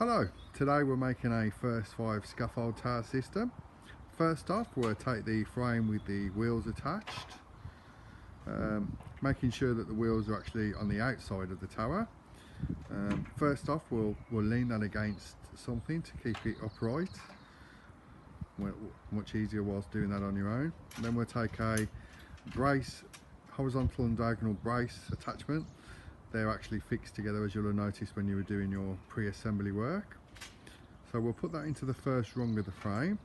Hello, today we're making a first 5 scaffold tower system. First off, we'll take the frame with the wheels attached, making sure that the wheels are actually on the outside of the tower. First off, we'll lean that against something to keep it upright. Much easier whilst doing that on your own. And then we'll take a brace, horizontal and diagonal brace attachment. They're actually fixed together, as you'll have noticed when you were doing your pre-assembly work. So we'll put that into the first rung of the frame.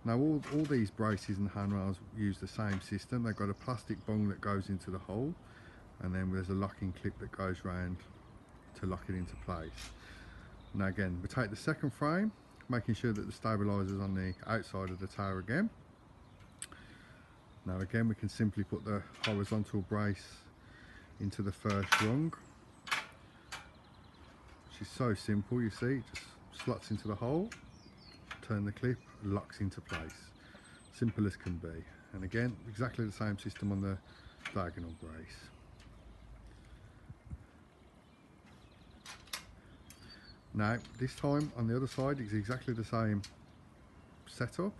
Now all these braces and handrails use the same system. They've got a plastic bung that goes into the hole, and then there's a locking clip that goes round to lock it into place. Now again, we take the second frame, making sure that the stabilizer is on the outside of the tower again. Now again, we can simply put the horizontal brace into the first rung, which is so simple. You see, it just slots into the hole, turn the clip, locks into place. Simple as can be. And again, exactly the same system on the diagonal brace. Now this time on the other side it's exactly the same setup,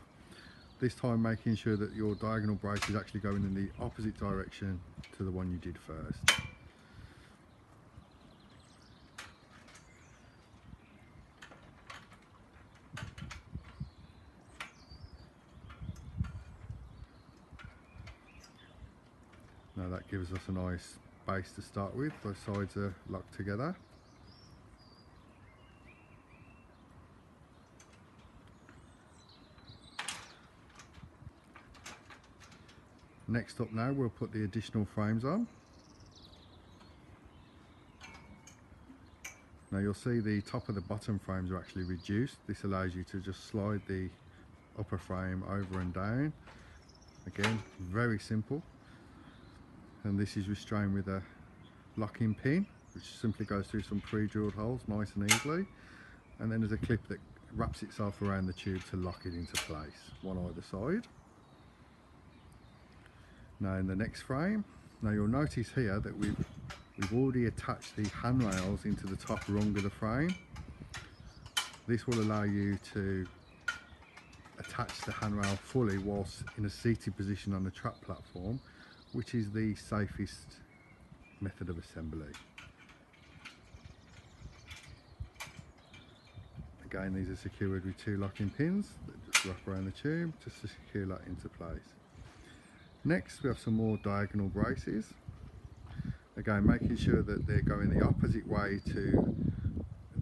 this time making sure that your diagonal brace is actually going in the opposite direction to the one you did first. Now that gives us a nice base to start with. Both sides are locked together. Next up now, we'll put the additional frames on. Now you'll see the top of the bottom frames are actually reduced. This allows you to just slide the upper frame over and down. Again, very simple. And this is restrained with a locking pin, which simply goes through some pre-drilled holes nice and easily. And then there's a clip that wraps itself around the tube to lock it into place, one either side. Now in the next frame, now you'll notice here that we've already attached the handrails into the top rung of the frame. This will allow you to attach the handrail fully whilst in a seated position on the trap platform, which is the safest method of assembly. Again, these are secured with 2 locking pins that just wrap around the tube just to secure that into place. Next we have some more diagonal braces. Again, making sure that they're going the opposite way to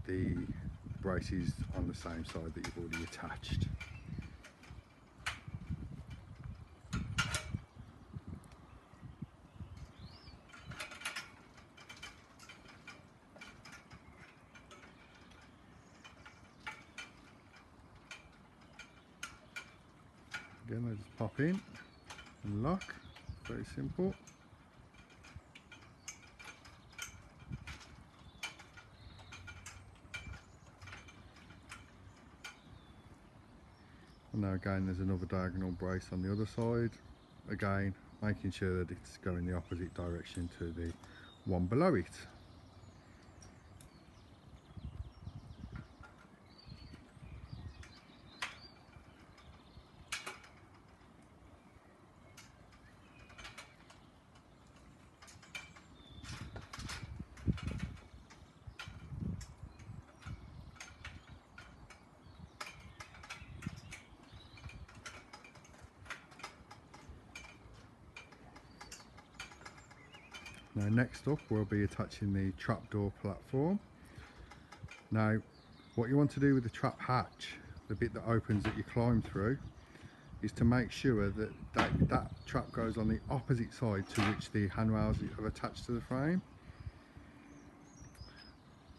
the braces on the same side that you've already attached. Again, they just pop in and lock, very simple. And now again, there's another diagonal brace on the other side, again making sure that it's going the opposite direction to the one below it. Now next up we'll be attaching the trapdoor platform. Now what you want to do with the trap hatch, the bit that opens that you climb through, is to make sure that that trap goes on the opposite side to which the handrails have attached to the frame.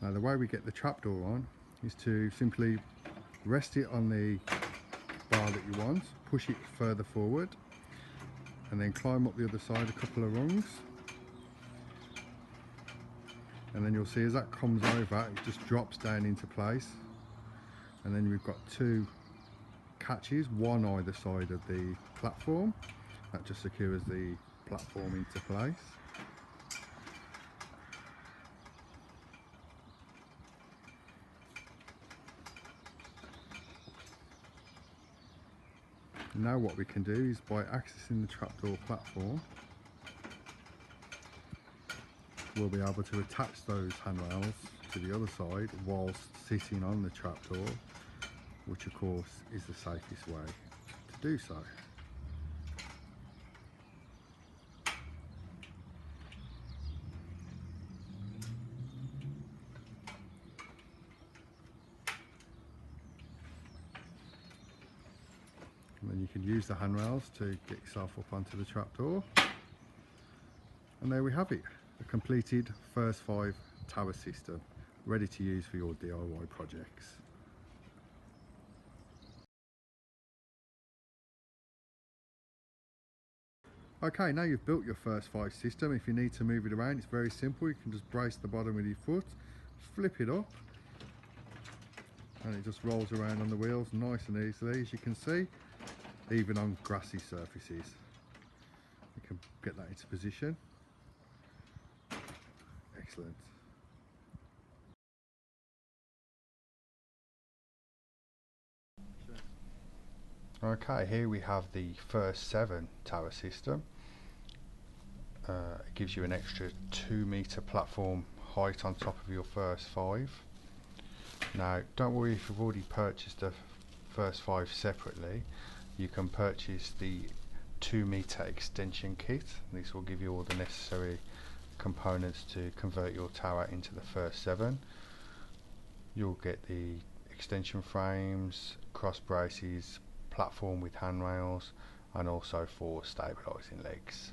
Now the way we get the trapdoor on is to simply rest it on the bar that you want, push it further forward, and then climb up the other side a couple of rungs. And then you'll see as that comes over, it just drops down into place. And then we've got 2 catches, one either side of the platform. That just secures the platform into place. Now what we can do is, by accessing the trapdoor platform, we'll be able to attach those handrails to the other side whilst sitting on the trapdoor, which of course is the safest way to do so. And then you can use the handrails to get yourself up onto the trapdoor. And there we have it, a completed first 5 tower system, ready to use for your DIY projects. Okay, now you've built your first 5 system, if you need to move it around, it's very simple. You can just brace the bottom with your foot, flip it up, and it just rolls around on the wheels nice and easily, as you can see, even on grassy surfaces. You can get that into position. Excellent. Okay, here we have the first 7 tower system. It gives you an extra 2-metre platform height on top of your first 5. Now, don't worry if you've already purchased the first 5 separately. You can purchase the 2-metre extension kit. This will give you all the necessary components to convert your tower into the first 7. You'll get the extension frames, cross braces, platform with handrails, and also 4 stabilising legs.